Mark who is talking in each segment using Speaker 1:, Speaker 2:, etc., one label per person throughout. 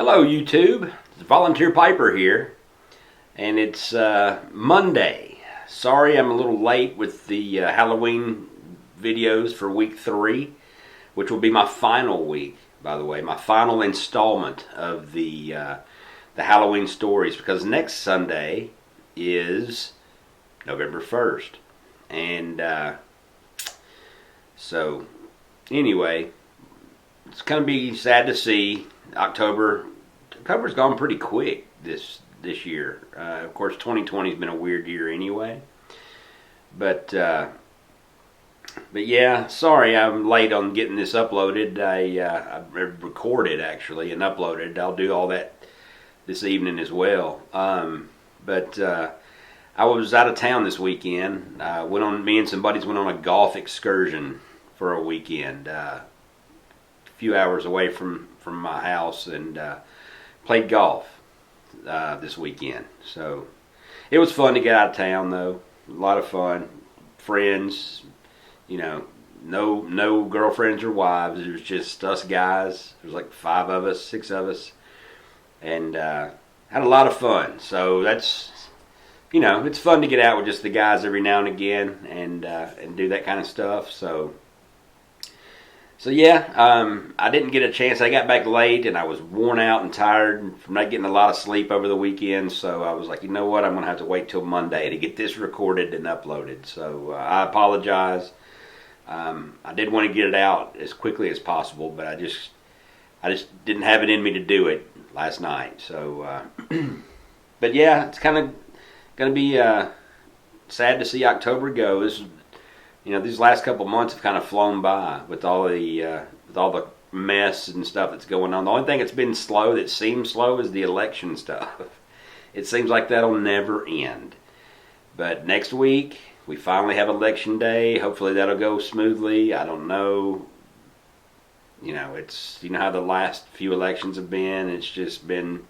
Speaker 1: Hello YouTube, it's Volunteer Piper here, and it's Monday. Sorry I'm a little late with the Halloween videos for week 3, which will be my final week, by the way, my final installment of the Halloween stories, because next Sunday is November 1st, and so anyway, it's going to be sad to see October's gone pretty quick this year. Of course, 2020's been a weird year anyway. But yeah, sorry I'm late on getting this uploaded. I recorded actually and uploaded. I'll do all that this evening as well. But I was out of town this weekend. Me and some buddies went on a golf excursion for a weekend. A few hours away from my house, and played golf this weekend. So it was fun to get out of town, though. A lot of fun. Friends, no girlfriends or wives. It was just us guys. There was like 5 of us, 6 of us, and had a lot of fun. So that's, it's fun to get out with just the guys every now and again and do that kind of stuff. So yeah, I didn't get a chance. I got back late and I was worn out and tired from not getting a lot of sleep over the weekend. So I was like, you know what? I'm going to have to wait till Monday to get this recorded and uploaded. So I apologize. I did want to get it out as quickly as possible, but I just didn't have it in me to do it last night. So, but yeah, it's kind of going to be sad to see October go. These last couple months have kind of flown by with all the mess and stuff that's going on. The only thing that's been slow, that seems slow, is the election stuff. It seems like that'll never end. But next week, we finally have election day. Hopefully that'll go smoothly. I don't know. It's how the last few elections have been. It's just been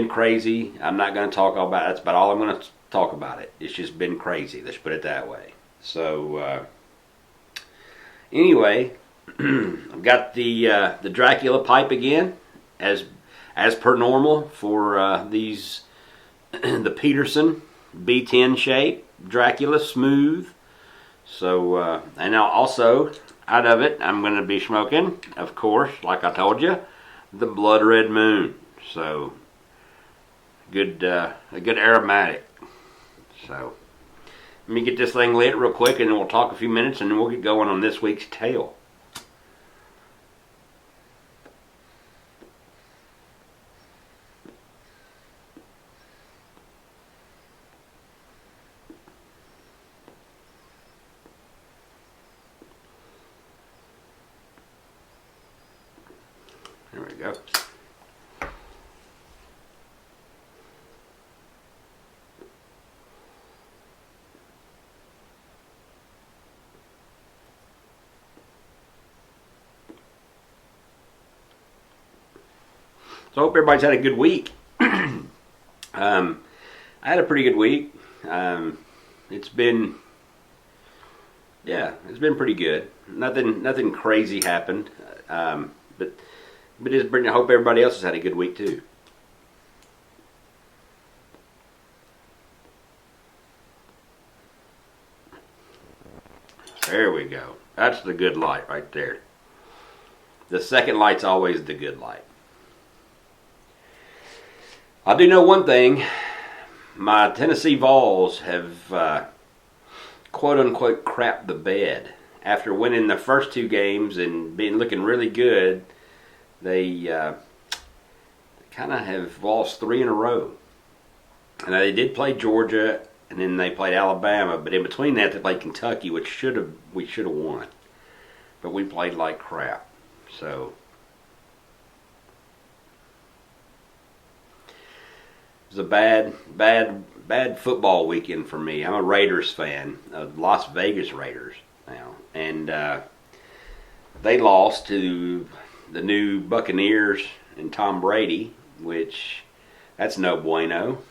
Speaker 1: crazy. I'm not going to talk all about it. That's about all I'm going to talk about it. It's just been crazy. Let's put it that way. So anyway, I've got the Dracula pipe again, as per normal for these the Peterson B10 shape Dracula smooth. So and now also out of it, I'm going to be smoking, of course, like I told you, the Blood Red Moon. So a good aromatic. So let me get this thing lit real quick, and then we'll talk a few minutes, and then we'll get going on this week's tale. There we go. So I hope everybody's had a good week. I had a pretty good week. It's been pretty good. Nothing crazy happened. But I hope everybody else has had a good week too. There we go. That's the good light right there. The second light's always the good light. I do know one thing. My Tennessee Vols have quote-unquote crapped the bed. After winning the first 2 games and looking really good, they kind of have lost 3 in a row. And they did play Georgia, and then they played Alabama. But in between that, they played Kentucky, which we should have won. But we played like crap. So it was a bad football weekend for me. I'm a Raiders fan, Las Vegas Raiders now, and they lost to the new Buccaneers and Tom Brady, which that's no bueno.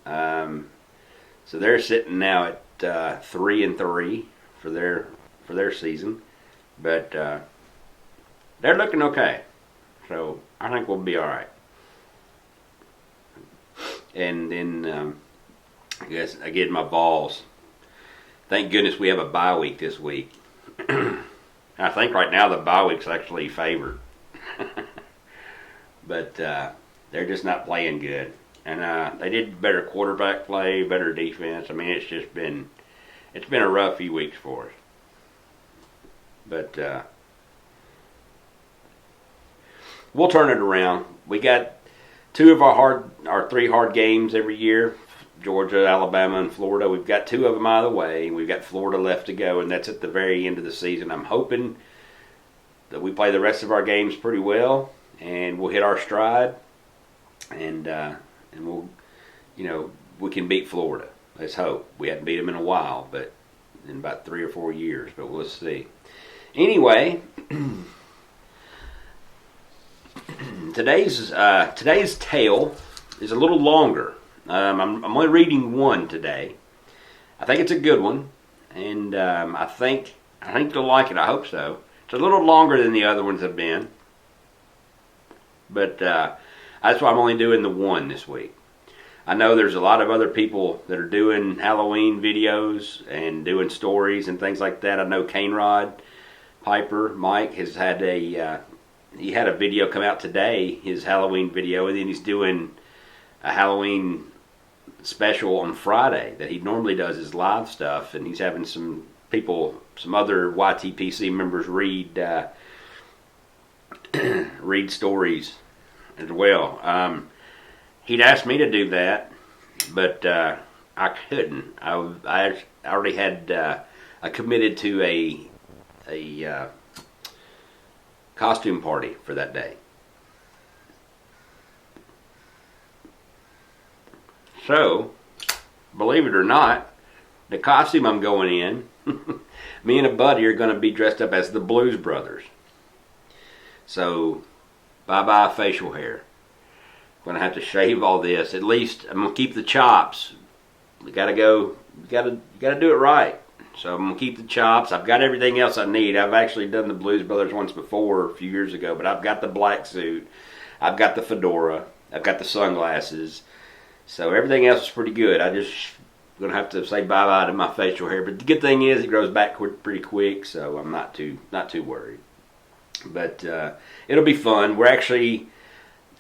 Speaker 1: So they're sitting now at 3-3 for their season, but they're looking okay. So I think we'll be all right. And then I guess I get my balls. Thank goodness we have a bye week this week. I think right now the bye week's actually favored. But they're just not playing good. And they did better quarterback play, better defense. I mean, it's been a rough few weeks for us. But we'll turn it around. We got two of our three hard games every year. Georgia, Alabama, and Florida. We've got two of them out of the way. We've got Florida left to go, and that's at the very end of the season. I'm hoping that we play the rest of our games pretty well, and we'll hit our stride, and we'll, we can beat Florida. Let's hope. We haven't beat them in a while, but in about 3 or 4 years, but we'll see. Anyway, today's tale is a little longer. I'm only reading one today. I think it's a good one, and I think you'll like it. I hope so. It's a little longer than the other ones have been, but that's why I'm only doing the one this week. I know there's a lot of other people that are doing Halloween videos and doing stories and things like that. I know Canerod Piper Mike has had he had a video come out today, his Halloween video, and then he's doing a Halloween special on Friday that he normally does his live stuff, and he's having some other YTPC members read stories as well. He'd asked me to do that, but I couldn't. I already had I committed to a costume party for that day. So, believe it or not, the costume I'm going in, me and a buddy are going to be dressed up as the Blues Brothers. So, bye-bye facial hair. I'm going to have to shave all this. At least I'm going to keep the chops. We got to do it right. So I'm going to keep the chops. I've got everything else I need. I've actually done the Blues Brothers once before, a few years ago, but I've got the black suit. I've got the fedora. I've got the sunglasses. So everything else is pretty good. I just going to have to say bye-bye to my facial hair. But the good thing is it grows back pretty quick, so I'm not too worried. But it'll be fun. We're actually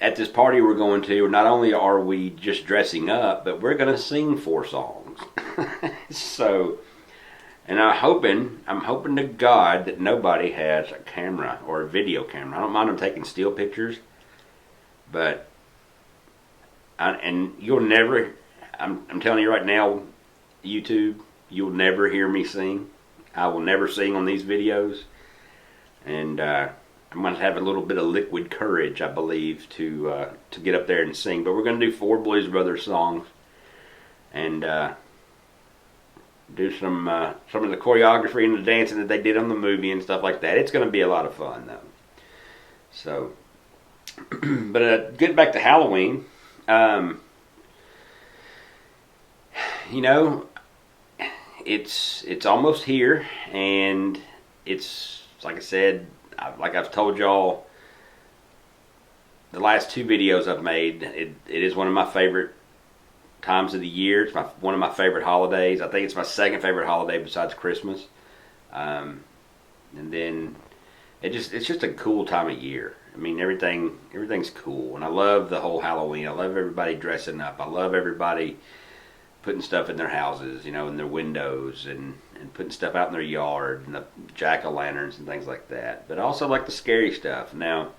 Speaker 1: at this party we're going to. Not only are we just dressing up, but we're going to sing 4 songs. So, and I'm hoping to God that nobody has a camera or a video camera. I don't mind them taking still pictures, but. And you'll never, I'm telling you right now, YouTube, you'll never hear me sing. I will never sing on these videos. And I'm going to have a little bit of liquid courage, I believe, to get up there and sing. But we're going to do 4 Blues Brothers songs. And do some of the choreography and the dancing that they did on the movie and stuff like that. It's going to be a lot of fun, though. So, but getting back to Halloween. It's almost here, and it's like I said, like I've told y'all, the last 2 videos I've made. It is one of my favorite times of the year. It's one of my favorite holidays. I think it's my second favorite holiday besides Christmas. And then it's just a cool time of year. I mean, everything's cool, and I love the whole Halloween. I love everybody dressing up. I love everybody putting stuff in their houses, in their windows, and putting stuff out in their yard, and the jack-o'-lanterns and things like that. But I also like the scary stuff. Now,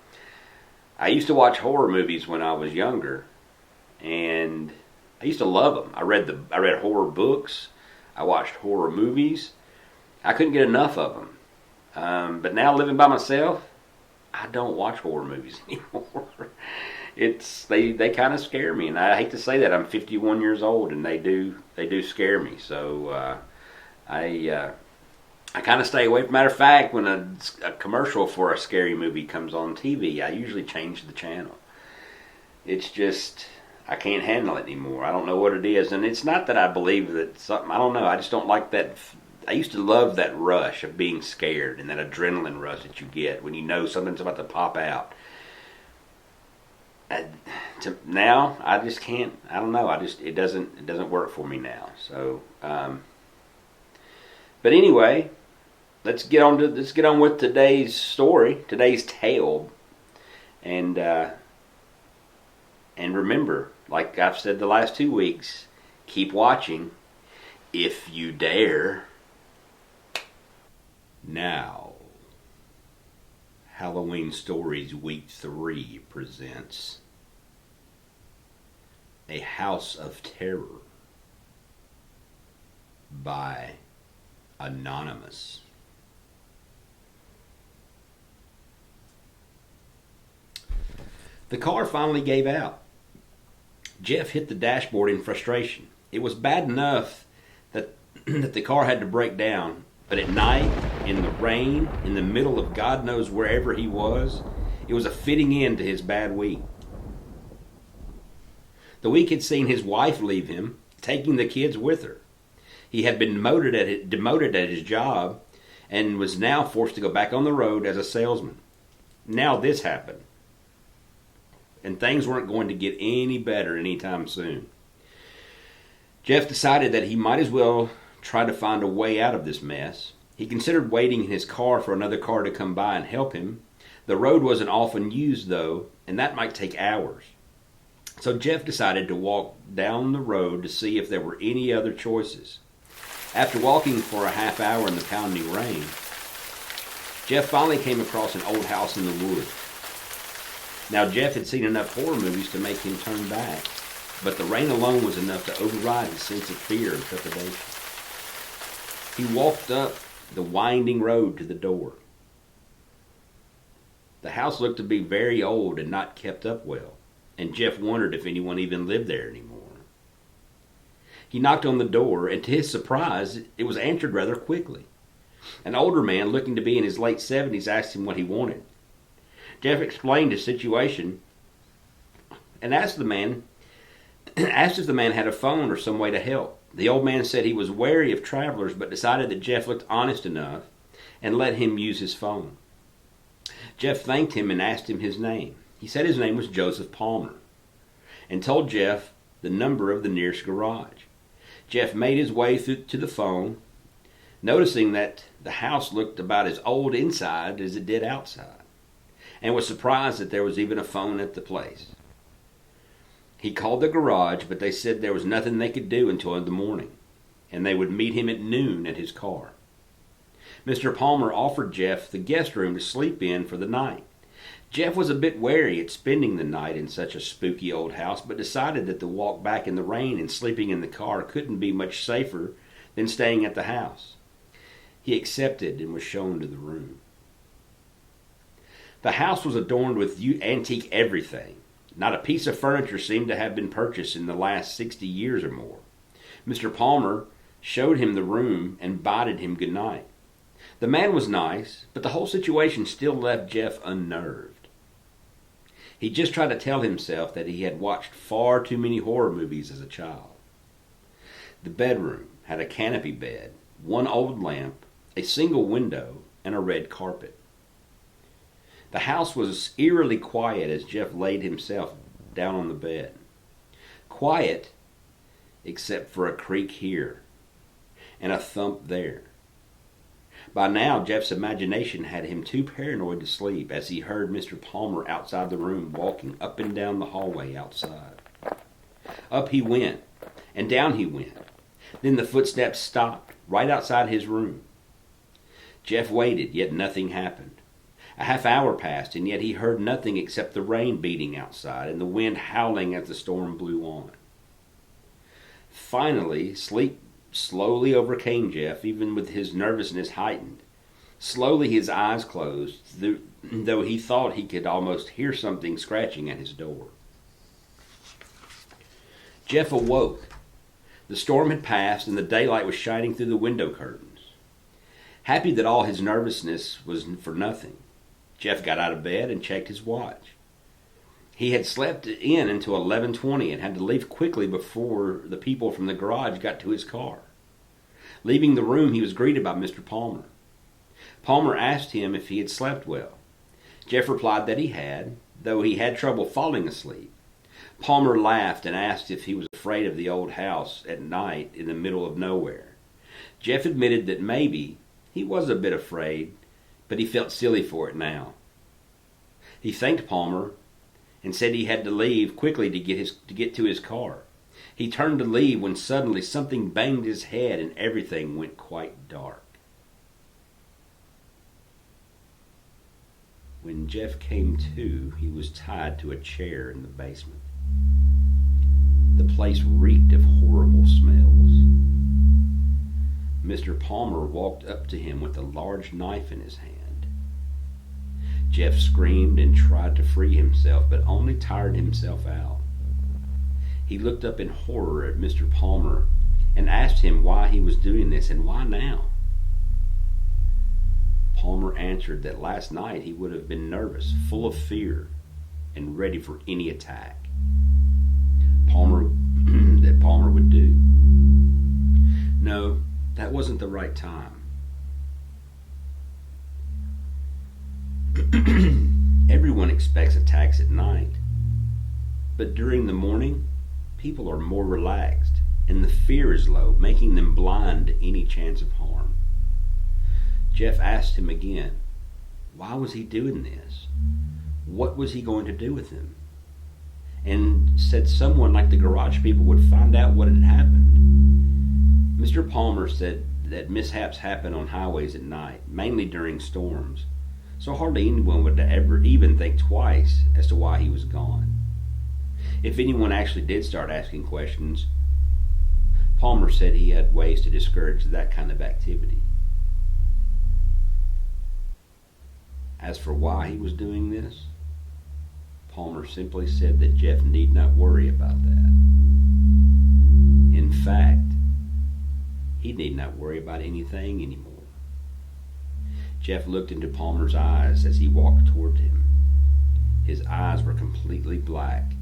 Speaker 1: I used to watch horror movies when I was younger, and I used to love them. I read horror books. I watched horror movies. I couldn't get enough of them. But now living by myself, I don't watch horror movies anymore. They kind of scare me, and I hate to say that. I'm 51 years old, and they do scare me. So I kind of stay away. Matter of fact, when a commercial for a scary movie comes on TV, I usually change the channel. It's just I can't handle it anymore. I don't know what it is, and it's not that I believe that something. I don't know. I just don't like that. I used to love that rush of being scared and that adrenaline rush that you get when you know something's about to pop out. Now I just can't. I don't know. It doesn't work for me now. So, but anyway, let's get on with today's story, today's tale, and remember, like I've said the last 2 weeks, keep watching if you dare. Now, Halloween Stories Week 3 presents A House of Terror by Anonymous. The car finally gave out. Jeff hit the dashboard in frustration. It was bad enough that, that the car had to break down, but at night, in the rain, in the middle of God knows wherever he was, it was a fitting end to his bad week. The week had seen his wife leave him, taking the kids with her. He had been demoted at his job and was now forced to go back on the road as a salesman. Now this happened. And things weren't going to get any better anytime soon. Jeff decided that he might as well try to find a way out of this mess. He considered waiting in his car for another car to come by and help him. The road wasn't often used, though, and that might take hours. So Jeff decided to walk down the road to see if there were any other choices. After walking for a half hour in the pounding rain, Jeff finally came across an old house in the woods. Now, Jeff had seen enough horror movies to make him turn back, but the rain alone was enough to override his sense of fear and trepidation. He walked up the winding road to the door. The house looked to be very old and not kept up well, and Jeff wondered if anyone even lived there anymore. He knocked on the door, and to his surprise, it was answered rather quickly. An older man, looking to be in his late 70s, asked him what he wanted. Jeff explained his situation and asked if the man had a phone or some way to help. The old man said he was wary of travelers, but decided that Jeff looked honest enough and let him use his phone. Jeff thanked him and asked him his name. He said his name was Joseph Palmer and told Jeff the number of the nearest garage. Jeff made his way to the phone, noticing that the house looked about as old inside as it did outside, and was surprised that there was even a phone at the place. He called the garage, but they said there was nothing they could do until the morning, and they would meet him at noon at his car. Mr. Palmer offered Jeff the guest room to sleep in for the night. Jeff was a bit wary at spending the night in such a spooky old house, but decided that the walk back in the rain and sleeping in the car couldn't be much safer than staying at the house. He accepted and was shown to the room. The house was adorned with antique everything. Not a piece of furniture seemed to have been purchased in the last 60 years or more. Mr. Palmer showed him the room and bided him good night. The man was nice, but the whole situation still left Jeff unnerved. He just tried to tell himself that he had watched far too many horror movies as a child. The bedroom had a canopy bed, one old lamp, a single window, and a red carpet. The house was eerily quiet as Jeff laid himself down on the bed. Quiet, except for a creak here and a thump there. By now, Jeff's imagination had him too paranoid to sleep as he heard Mr. Palmer outside the room walking up and down the hallway outside. Up he went, and down he went. Then the footsteps stopped right outside his room. Jeff waited, yet nothing happened. A half hour passed, and yet he heard nothing except the rain beating outside and the wind howling as the storm blew on. Finally, sleep slowly overcame Jeff, even with his nervousness heightened. Slowly his eyes closed, though he thought he could almost hear something scratching at his door. Jeff awoke. The storm had passed, and the daylight was shining through the window curtains. Happy that all his nervousness was for nothing, Jeff got out of bed and checked his watch. He had slept in until 11:20 and had to leave quickly before the people from the garage got to his car. Leaving the room, he was greeted by Mr. Palmer. Palmer asked him if he had slept well. Jeff replied that he had, though he had trouble falling asleep. Palmer laughed and asked if he was afraid of the old house at night in the middle of nowhere. Jeff admitted that maybe he was a bit afraid, but he felt silly for it now. He thanked Palmer and said he had to leave quickly to get to his car. He turned to leave when suddenly something banged his head and everything went quite dark. When Jeff came to, he was tied to a chair in the basement. The place reeked of horrible smells. Mr. Palmer walked up to him with a large knife in his hand. Jeff screamed and tried to free himself, but only tired himself out. He looked up in horror at Mr. Palmer and asked him why he was doing this and why now. Palmer answered that last night he would have been nervous, full of fear, and ready for any attack Palmer would do. No, that wasn't the right time. Everyone expects attacks at night, but during the morning, people are more relaxed, and the fear is low, making them blind to any chance of harm. Jeff asked him again, why was he doing this? What was he going to do with him? And said someone like the garage people would find out what had happened. Mr. Palmer said that mishaps happen on highways at night, mainly during storms, so hardly anyone would ever even think twice as to why he was gone. If anyone actually did start asking questions, Palmer said he had ways to discourage that kind of activity. As for why he was doing this, Palmer simply said that Jeff need not worry about that. In fact, he need not worry about anything anymore. Jeff looked into Palmer's eyes as he walked toward him. His eyes were completely black,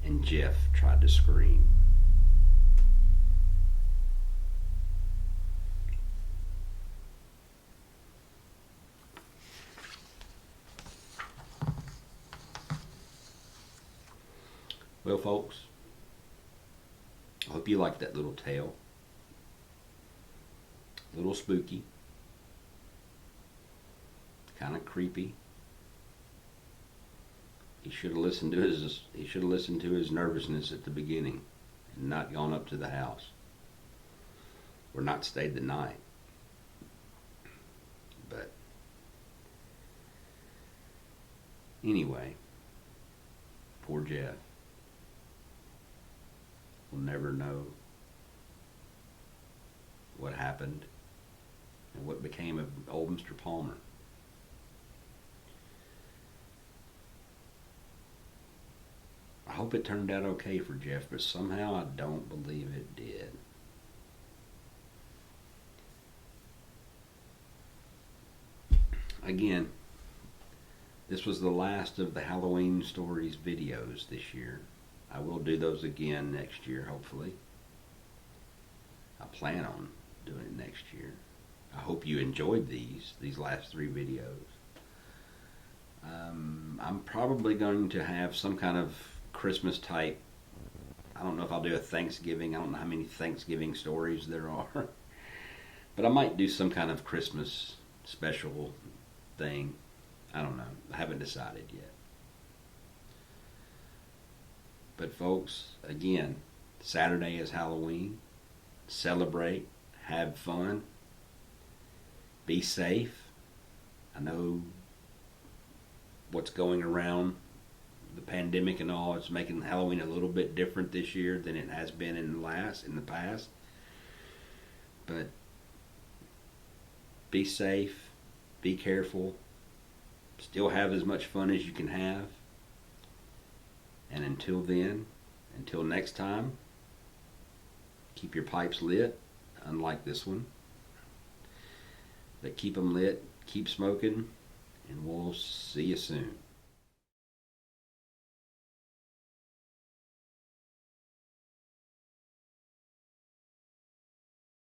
Speaker 1: and Jeff tried to scream. Well, folks, I hope you liked that little tale. A little spooky, kind of creepy. He should have listened to his nervousness at the beginning and not gone up to the house or not stayed the night. But anyway, poor Jeff. We'll never know what happened and what became of old Mr. Palmer. I hope it turned out okay for Jeff, but somehow I don't believe it did. Again, this was the last of the Halloween Stories videos this year. I will do those again next year, hopefully. I plan on doing it next year. I hope you enjoyed these last 3 videos. I'm probably going to have some kind of Christmas type. I don't know if I'll do a Thanksgiving. I don't know how many Thanksgiving stories there are. But I might do some kind of Christmas special thing. I don't know. I haven't decided yet. But folks, again, Saturday is Halloween. Celebrate. Have fun. Be safe. I know what's going around, the pandemic and all, it's making Halloween a little bit different this year than it has been in the past. But be safe. Be careful. Still have as much fun as you can have. And until then, until next time, keep your pipes lit, unlike this one. But keep them lit, keep smoking, and we'll see you soon.